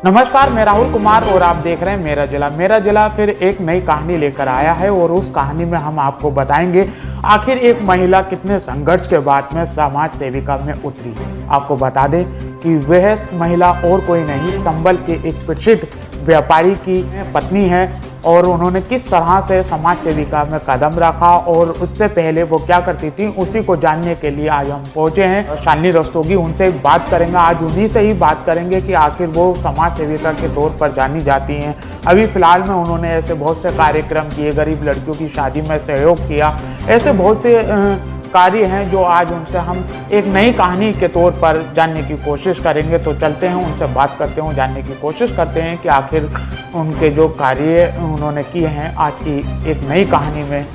नमस्कार, मैं राहुल कुमार और आप देख रहे हैं मेरा जिला। मेरा जिला फिर एक नई कहानी लेकर आया है और उस कहानी में हम आपको बताएंगे आखिर एक महिला कितने संघर्ष के बाद में समाज सेविका में उतरी। आपको बता दें कि वह महिला और कोई नहीं, संबल के एक प्रसिद्ध व्यापारी की पत्नी है और उन्होंने किस तरह से समाज सेविका में कदम रखा और उससे पहले वो क्या करती थी, उसी को जानने के लिए आज हम पहुंचे हैं शालिनी रस्तोगी। उनसे बात करेंगे, आज उन्हीं से ही बात करेंगे कि आखिर वो समाज सेविका के तौर पर जानी जाती हैं। अभी फिलहाल में उन्होंने ऐसे बहुत से कार्यक्रम किए, गरीब लड़कियों की शादी में सहयोग किया, ऐसे बहुत से कार्य हैं जो आज उनसे हम एक नई कहानी के तौर पर जानने की कोशिश करेंगे। तो चलते हैं, उनसे बात करते हैं, जानने की कोशिश करते हैं कि आखिर उनके जो कार्य उन्होंने किए हैं, आज की एक नई कहानी में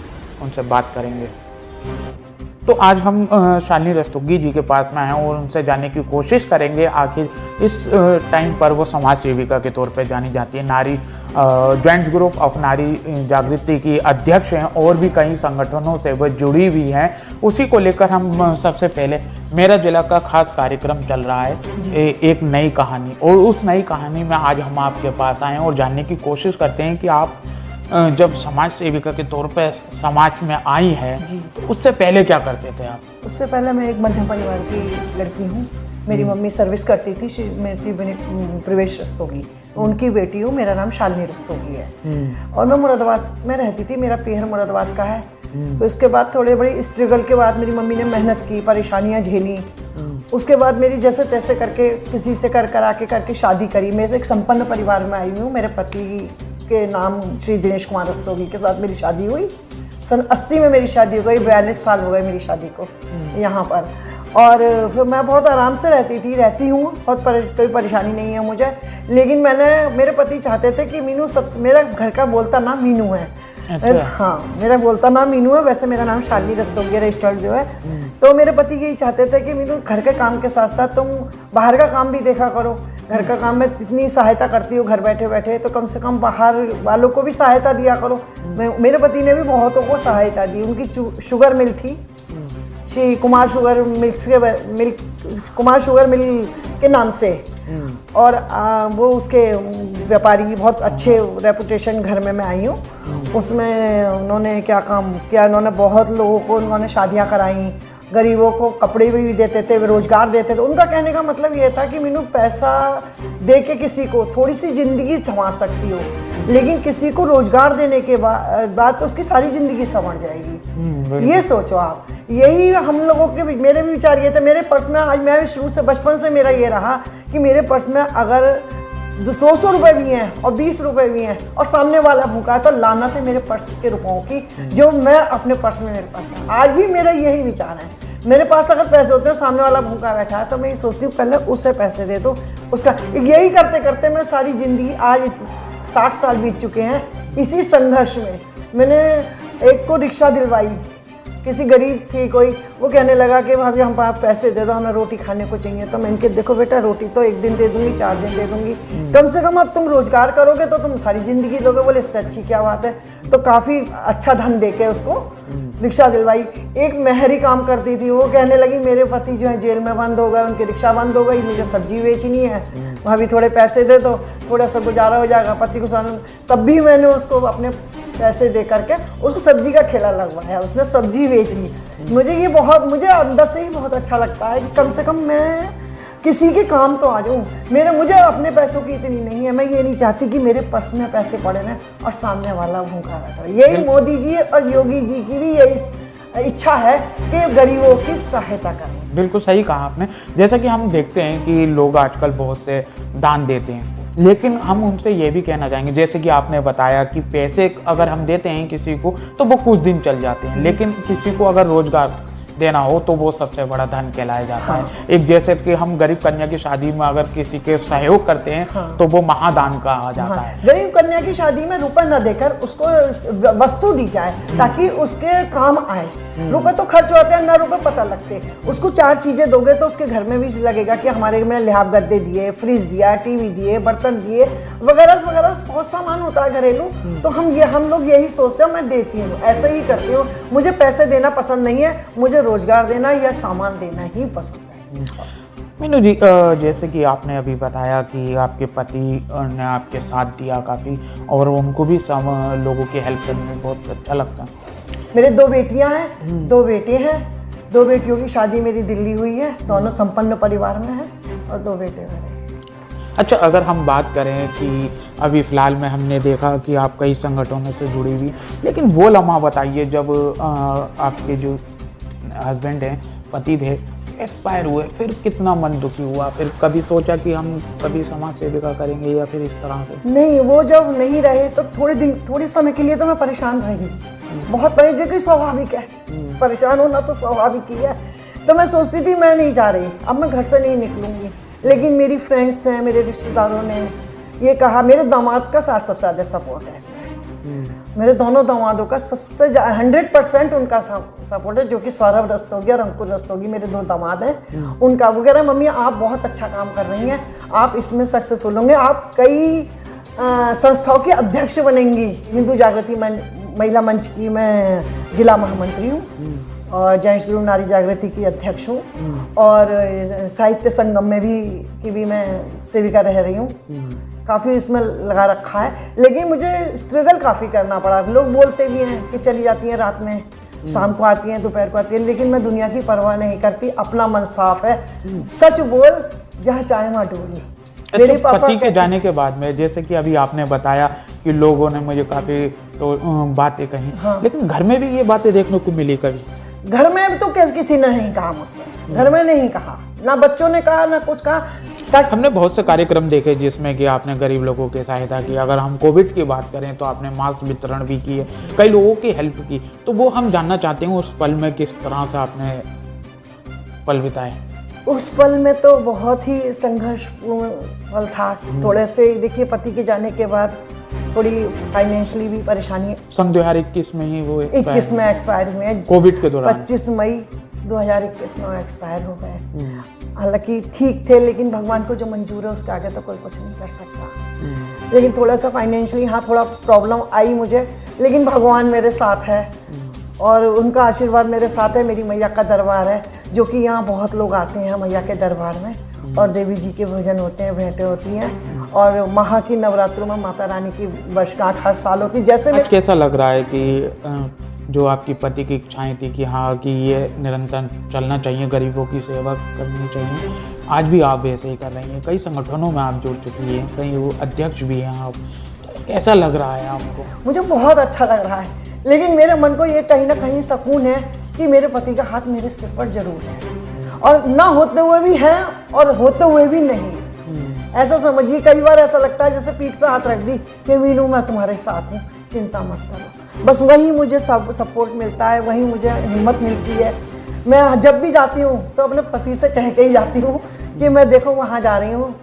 उनसे बात करेंगे। तो आज हम शालिनी रस्तोगी जी के पास में हैं और उनसे जानने की कोशिश करेंगे आखिर इस टाइम पर वो समाज सेविका के तौर पर जानी जाती है। नारी जॉइंट्स ग्रुप ऑफ नारी जागृति की अध्यक्ष हैं और भी कई संगठनों से वो जुड़ी हुई हैं। उसी को लेकर हम सबसे पहले मेरा जिला का खास कार्यक्रम चल रहा है, एक नई कहानी, और उस नई कहानी में आज हम आपके पास आए हैं और जानने की कोशिश करते हैं कि आप जब समाज सेविका के तौर पे समाज में आई है तो उससे पहले क्या करते थे आप? उससे पहले मैं एक मध्यम परिवार की लड़की हूँ। मेरी मम्मी सर्विस करती थी, मेरी प्रवेश रस्तोगी, उनकी बेटी हूँ। मेरा नाम शालिनी रस्तोगी है और मैं मुरादाबाद में रहती थी। मेरा पीहर मुरादाबाद का है। तो इसके बाद थोड़े बड़ी स्ट्रगल के बाद मेरी मम्मी ने मेहनत की, परेशानियाँ झेली। उसके बाद मेरी जैसे तैसे करके किसी से करके शादी करी। मैं एक संपन्न परिवार में आई हूँ। मेरे पति के नाम श्री दिनेश कुमार रस्तोगी के साथ मेरी शादी हुई। सन 80 में मेरी शादी हो गई। 42 साल हो गए मेरी शादी को यहाँ पर। और फिर मैं बहुत आराम से रहती हूँ, बहुत कोई परेशानी नहीं है मुझे। लेकिन मेरे पति चाहते थे कि मीनू सबसे, मेरा घर का बोलता नाम मीनू है। अच्छा। हाँ, मेरा बोलता नाम मीनू है, वैसे मेरा नाम शालिनी रस्तोगी रजिस्टर्ड जो है। तो मेरे पति यही चाहते थे कि मीनू घर के काम के साथ साथ तुम बाहर का काम भी देखा करो। घर का काम में इतनी सहायता करती हो घर बैठे बैठे, तो कम से कम बाहर वालों को भी सहायता दिया करो। मेरे पति ने भी बहुतों को सहायता दी। उनकी शुगर मिल थी, श्री कुमार शुगर मिल के नाम से, और वो उसके व्यापारी, बहुत अच्छे रेपुटेशन घर में मैं आई हूँ। उसमें उन्होंने क्या काम किया, उन्होंने बहुत लोगों को उन्होंने शादियाँ कराई, गरीबों को कपड़े भी देते थे, रोजगार देते थे। उनका कहने का मतलब ये था कि मीनू पैसा दे के किसी को थोड़ी सी ज़िंदगी संवार सकती हो, लेकिन किसी को रोजगार देने के बाद तो उसकी सारी ज़िंदगी संवर जाएगी। ये सोचो आप। यही हम लोगों के, मेरे भी विचार ये थे। मेरे पर्स में आज, मैं शुरू से बचपन से मेरा ये रहा कि मेरे पर्स में अगर 200 रुपये भी हैं और 20 रुपये भी हैं और सामने वाला भूखा है, तो लानत है मेरे पर्स के रुपयों की जो मैं अपने पर्स में मेरे पास है। आज भी मेरा यही विचार है। मेरे पास अगर पैसे होते हैं, सामने वाला भूखा बैठा है, तो मैं ये सोचती हूँ पहले उसे पैसे दे दो। उसका यही करते करते मैं सारी ज़िंदगी, आज 60 साल बीत चुके हैं इसी संघर्ष में। मैंने एक को रिक्शा दिलवाई, किसी गरीब थी कोई, वो कहने लगा कि भाभी हम आप पैसे दे दो, हमें रोटी खाने को चाहिए। तो मैं इनके, देखो बेटा, रोटी तो एक दिन दे दूंगी, 4 दिन दे दूंगी, कम से कम अब तुम रोजगार करोगे तो तुम सारी जिंदगी दोगे। बोले इससे अच्छी क्या बात है। तो काफ़ी अच्छा धन दे के उसको रिक्शा दिलवाई। एक मेहरी काम करती थी, वो कहने लगी मेरे पति जो है जेल में बंद हो गए, उनकी रिक्शा बंद हो गई, मुझे सब्जी बेचनी है, भाभी थोड़े पैसे दे दो, थोड़ा सा गुजारा हो जाएगा पति को साथ। तब भी मैंने उसको अपने पैसे दे करके उसको सब्जी का ठेला लगवाया, उसने सब्जी बेची। मुझे अंदर से ही बहुत अच्छा लगता है कि कम से कम मैं किसी के काम तो आ जाऊँ। मुझे अपने पैसों की इतनी नहीं है। मैं ये नहीं चाहती कि मेरे पर्स में पैसे पड़े रहें और सामने वाला भूखा बैठा। यही मोदी जी और योगी जी की भी यही इच्छा है कि गरीबों की सहायता करें। बिल्कुल सही कहा आपने। जैसा कि हम देखते हैं कि लोग आजकल बहुत से दान देते हैं, लेकिन हम उनसे ये भी कहना चाहेंगे, जैसे कि आपने बताया कि पैसे अगर हम देते हैं किसी को तो वो कुछ दिन चल जाते हैं, लेकिन किसी को अगर रोजगार देना हो तो वो सबसे बड़ा धन कहलाया जाता है। एक जैसे कि हम गरीब कन्या की शादी में अगर किसी के सहयोग करते हैं तो वो महादान कहा जाता है। गरीब कन्या की शादी में रुपए न देकर उसको वस्तु दी जाए ताकि उसके काम आए। रुपए तो खर्च होते हैं, न रुपए पता लगते। उसको 4 चीजें दोगे तो उसके घर में भी लगेगा कि हमारे में लिहाफ गद्दे दिए, फ्रिज दिया, टीवी दिए, बर्तन दिए, वगैरह वगैरह बहुत सामान होता है घरेलू। तो हम लोग यही सोचते हैं, मैं देती हूँ, ऐसे ही करती हूँ। मुझे पैसे देना पसंद नहीं है, मुझे रोजगार देना या सामान देना ही पसंद है। मीनू जी, जैसे कि आपने अभी बताया कि आपके पति ने आपके साथ दिया काफ़ी, और उनको भी सब लोगों की हेल्प करने में बहुत अच्छा लगता है। मेरे 2 बेटियां हैं, 2 बेटे हैं। 2 बेटियों की शादी मेरी दिल्ली हुई है, दोनों संपन्न परिवार में हैं, और 2 बेटे मेरे। अच्छा, अगर हम बात करें कि अभी फ़िलहाल में हमने देखा कि आप कई संगठनों से जुड़ी हुई, लेकिन वो लम्हा बताइए जब आपके जो हस्बैंड हैं, पति थे, एक्सपायर हुए, फिर कितना मन दुखी हुआ? फिर कभी सोचा कि हम कभी समाज सेविका करेंगे या फिर इस तरह से? नहीं, वो जब नहीं रहे तो थोड़े समय के लिए तो मैं परेशान रही, बहुत परेशान, जो कि स्वाभाविक है, परेशान होना तो स्वाभाविक ही है। तो मैं सोचती थी मैं नहीं जा रही, अब मैं घर से नहीं निकलूंगी। लेकिन मेरी फ्रेंड्स हैं, मेरे रिश्तेदारों ने ये कहा, मेरे दामाद का सबसे ज़्यादा सपोर्ट है इसमें। मेरे दोनों दामादों का सबसे 100% उनका सपोर्ट है, जो कि सौरभ रस्तोगी और अंकुर रस्तोगी मेरे 2 दामाद हैं। उनका वो कह रहे हैं, मम्मी आप बहुत अच्छा काम कर रही हैं, आप इसमें सक्सेसफुल होंगे, आप कई संस्थाओं की अध्यक्ष बनेंगी। हिंदू जागृति महिला मंच की मैं जिला महामंत्री हूँ, और जैन गुरु नारी जागृति की अध्यक्ष हूँ, और साहित्य संगम में भी मैं सेविका रह रही हूँ। काफ़ी इसमें लगा रखा है, लेकिन मुझे स्ट्रगल काफ़ी करना पड़ा। लोग बोलते भी हैं कि चली जाती हैं रात में, शाम को आती हैं, दोपहर को आती हैं, लेकिन मैं दुनिया की परवाह नहीं करती, अपना मन साफ है। सच बोल जहाँ चाहे वहाँ डोल। मेरे पति के जाने के बाद में, जैसे कि अभी आपने बताया कि लोगों ने मुझे काफ़ी तो बातें कही, हाँ। लेकिन घर में भी ये बातें देखने को मिली कभी? घर में तो किसी ने नहीं कहा मुझसे, घर में नहीं कहा, ना बच्चों ने कहा, ना कुछ कहा। हमने बहुत से कार्यक्रम देखे जिसमें कि आपने गरीब लोगों की सहायता की। अगर हम कोविड की बात करें तो आपने मास्क वितरण भी किए, कई लोगों की हेल्प की। तो वो हम जानना चाहते हैं उस पल में किस तरह से आपने पल बिताए। उस पल में तो बहुत ही संघर्षपूर्ण पल था। थोड़े से देखिए, पति के जाने के बाद थोड़ी फाइनेंशियली भी परेशानी। सन 2021 में ही वो 21 में एक्सपायर हुए, कोविड के दौरान। 25 मई 2021 में एक्सपायर हो गए। हालांकि ठीक थे, लेकिन भगवान को जो मंजूर है उसके आगे तो कोई कुछ नहीं कर सकता। लेकिन थोड़ा सा फाइनेंशियली हाँ थोड़ा प्रॉब्लम आई मुझे, लेकिन भगवान मेरे साथ है और उनका आशीर्वाद मेरे साथ है। मेरी मैया का दरबार है, जो कि यहाँ बहुत लोग आते हैं मैया के दरबार में, और देवी जी के भजन होते हैं, भेंटें होती हैं, और महा की नवरात्रों में माता रानी की वर्षगांठ हर साल होती है। जैसे आज कैसा लग रहा है कि जो आपकी पति की इच्छाएं थी कि हाँ कि ये निरंतर चलना चाहिए, गरीबों की सेवा करनी चाहिए, आज भी आप ऐसे ही कर रही हैं, कई संगठनों में आप जुड़ चुकी हैं, कई वो अध्यक्ष भी हैं आप, कैसा लग रहा है आपको? मुझे बहुत अच्छा लग रहा है, लेकिन मेरे मन को ये कहीं ना कहीं सुकून है कि मेरे पति का हाथ मेरे सिर पर जरूर है, और ना होते हुए भी है और होते हुए भी नहीं। ऐसा समझिए, कई बार ऐसा लगता है जैसे पीठ पे हाथ रख दी कि मीनू मैं तुम्हारे साथ हूँ, चिंता मत करो। बस वही मुझे सब सपोर्ट मिलता है, वही मुझे हिम्मत मिलती है। मैं जब भी जाती हूँ तो अपने पति से कह के ही जाती हूँ कि मैं देखो वहाँ जा रही हूँ।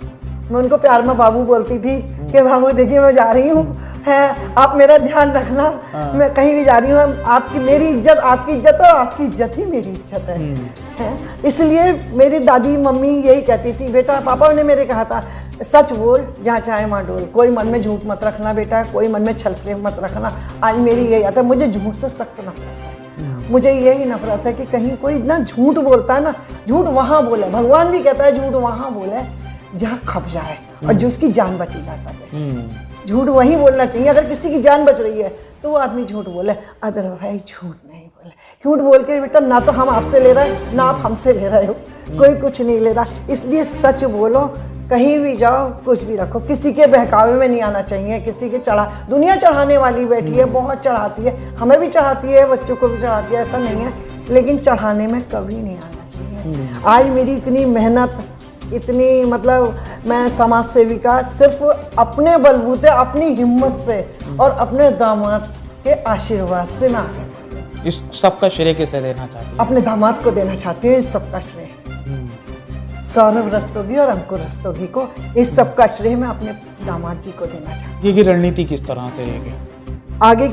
मैं उनको प्यार में बाबू बोलती थी कि बाबू देखिए मैं जा रही हूँ, है आप मेरा ध्यान रखना, मैं कहीं भी जा रही हूँ, आपकी मेरी इज्जत आपकी इज्जत है, और आपकी इज्जत ही मेरी इज्जत है। इसलिए मेरी दादी मम्मी यही कहती थी, बेटा पापा ने मेरे कहा था सच बोल जहाँ चाहे वहाँ डोल, कोई मन में झूठ मत रखना बेटा, कोई मन में छल प्रेम मत रखना। आज मेरी यही आता है, मुझे झूठ से सख्त नफरत है, मुझे यही नफरत है कि कहीं कोई इतना झूठ बोलता है ना, झूठ वहाँ बोले, भगवान भी कहता है झूठ वहाँ बोले जहाँ खप जाए और जो उसकी जान बची जा सके। झूठ वही बोलना चाहिए, अगर किसी की जान बच रही है तो वो आदमी झूठ बोले, अदरवाइज झूठ नहीं बोले। झूठ बोल के बेटा ना तो हम आपसे ले रहे हैं ना आप हमसे ले रहे हो, कोई कुछ नहीं ले रहा। इसलिए सच बोलो, कहीं भी जाओ, कुछ भी रखो, किसी के बहकावे में नहीं आना चाहिए, किसी के दुनिया चढ़ाने वाली बैठी है, बहुत चढ़ाती है, हमें भी चढ़ाती है, बच्चों को भी चढ़ाती है, ऐसा नहीं है, लेकिन चढ़ाने में कभी नहीं आना चाहिए। आज मेरी इतनी मेहनत, इतनी मतलब मैं समाज सेविका सिर्फ अपने बलबूते, अपनी हिम्मत से और अपने दामाद के आशीर्वाद से ना, इस सबका श्रेय किसे देना चाहती हैं? अपने दामाद को देना चाहती हूँ इस सबका श्रेय। सौरभ रस्तोगी और अंकुर रस्तोगी को इस सबका श्रेय मैं अपने दामाद जी को देना चाहती हूँ। ये रणनीति किस तरह से रहेगी? आगे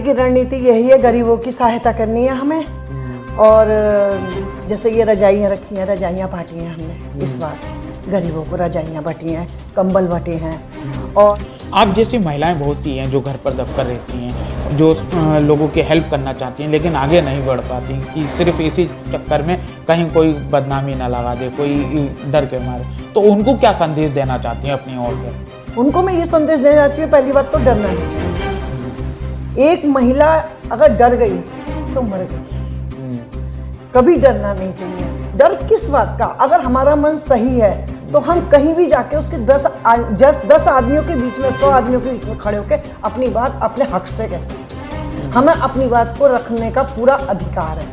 की रणनीति यही है, गरीबों की सहायता करनी है हमें, और जैसे ये रजाइयाँ रखी हैं, रजाइयाँ बांटी हैं हमने इस बार, गरीबों को रजाइयाँ बांटी हैं, कंबल बांटे हैं। और आप जैसी महिलाएं बहुत सी हैं जो घर पर दबकर रहती हैं, जो लोगों की हेल्प करना चाहती हैं लेकिन आगे नहीं बढ़ पाती कि सिर्फ इसी चक्कर में कहीं कोई बदनामी ना लगा दे, कोई डर के मारे, तो उनको क्या संदेश देना चाहती हैं अपनी ओर से? उनको मैं ये संदेश देना चाहती हूँ, पहली बात तो डरना नहीं चाहिए। एक महिला अगर डर गई तो मर गई। कभी डरना नहीं चाहिए। डर किस बात का? अगर हमारा मन सही है तो हम कहीं भी जाके उसके 10 आदमियों के बीच में, 100 आदमियों के बीच में खड़े होकर अपनी बात अपने हक से कह सकते हैं। हमें अपनी बात को रखने का पूरा अधिकार है।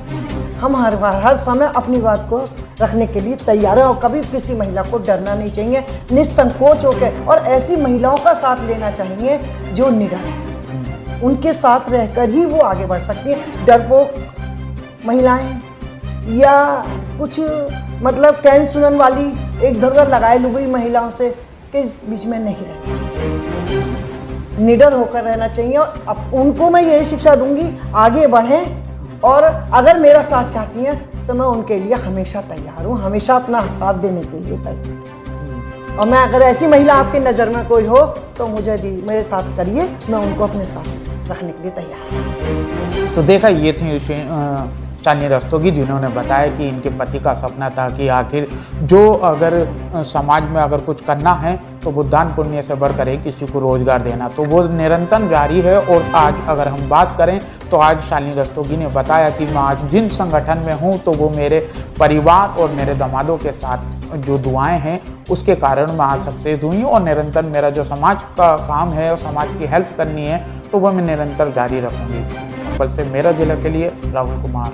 हम हर समय अपनी बात को रखने के लिए तैयार हैं और कभी किसी महिला को डरना नहीं चाहिए, निसंकोच होकर। और ऐसी महिलाओं का साथ लेना चाहिए जो निडर हैं। उनके साथ रहकर ही वो आगे बढ़ सकती हैं। डरपोक महिलाएं या कुछ मतलब कैन सुनन वाली एक धड़धड़ लगाए लुगई महिलाओं से के इस बीच में नहीं रहना, निडर होकर रहना चाहिए। और अब उनको मैं यही शिक्षा दूंगी, आगे बढ़ें। और अगर मेरा साथ चाहती हैं तो मैं उनके लिए हमेशा तैयार हूँ, हमेशा अपना साथ देने के लिए तैयार। और मैं अगर ऐसी महिला आपकी नज़र में कोई हो तो मुझे मेरे साथ करिए, मैं उनको अपने साथ रखने के लिए तैयार हूँ। तो देखा, ये थी शालिनी रस्तोगी जिन्होंने बताया कि इनके पति का सपना था कि आखिर जो अगर समाज में अगर कुछ करना है तो वो दान पुण्य से बढ़कर है किसी को रोजगार देना, तो वो निरंतर जारी है। और आज अगर हम बात करें तो आज शालिनी रस्तोगी ने बताया कि मैं आज जिन संगठन में हूँ तो वो मेरे परिवार और मेरे दामादों के साथ जो दुआएं हैं उसके कारण मैं आज सक्सेस हुई हूँ। और निरंतर मेरा जो समाज का काम है और समाज की हेल्प करनी है तो वह मैं निरंतर जारी रखूँगी। से मेरा जिला के लिए राहुल कुमार।